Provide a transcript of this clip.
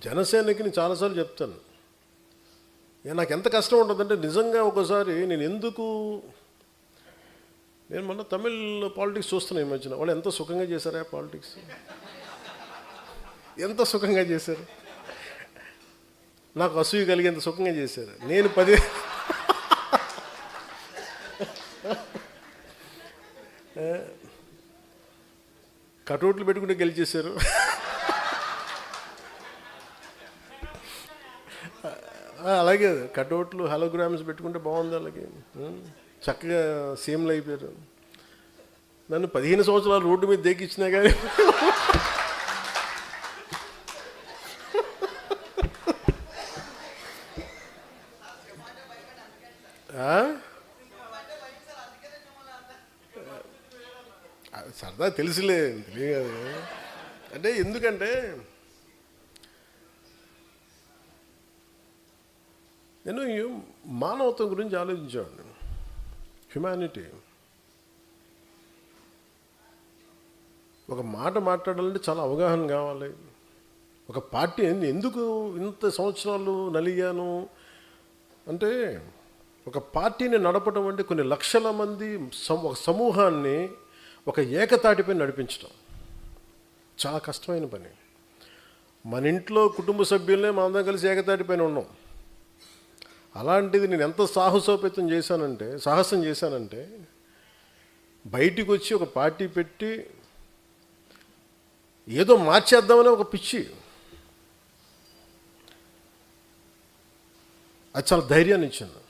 జనసేనకి నేను చాలాసార్లు చెప్తాను, నాకు ఎంత కష్టం ఉంటుందంటే నిజంగా ఒకసారి నేను మొన్న తమిళ్ పాలిటిక్స్ చూస్తున్నాను ఈ మధ్యన. వాళ్ళు ఎంత సుఖంగా చేశారా పాలిటిక్స్, ఎంత సుఖంగా చేశారు, నాకు అసూయ కలిగేంత సుఖంగా చేశారు. నేను 10 కటౌట్లు పెట్టుకుంటే గెలిచేశారు. అలాగే కటౌట్లు హలోగ్రామ్స్ పెట్టుకుంటే బాగుంది. అలాగే చక్కగా సీఎంలు అయిపోయారు. నన్ను 15 సంవత్సరాలు రోడ్డు మీద దేకిచ్చినా కానీ సరదా తెలియదు. అంటే ఎందుకంటే నేను మానవత్వం గురించి ఆలోచించాను. హ్యుమానిటీ. ఒక మాట మాట్లాడాలంటే చాలా అవగాహన కావాలి. ఒక పార్టీ ఎందుకు ఇంత సంవత్సరాలు నలిగాను అంటే, ఒక పార్టీని నడపడం అంటే కొన్ని లక్షల మంది ఒక సమూహాన్ని ఒక ఏకతాటిపై నడిపించడం చాలా కష్టమైన పని. మన ఇంట్లో కుటుంబ సభ్యులనే మనందరం కలిసి ఏకతాటిపైన ఉన్నాం. అలాంటిది నేను ఎంత సాహసం చేశానంటే బయటికి వచ్చి ఒక పార్టీ పెట్టి ఏదో మార్చేద్దామనే ఒక పిచ్చి. అది చాలా ధైర్యాన్ని ఇచ్చింది.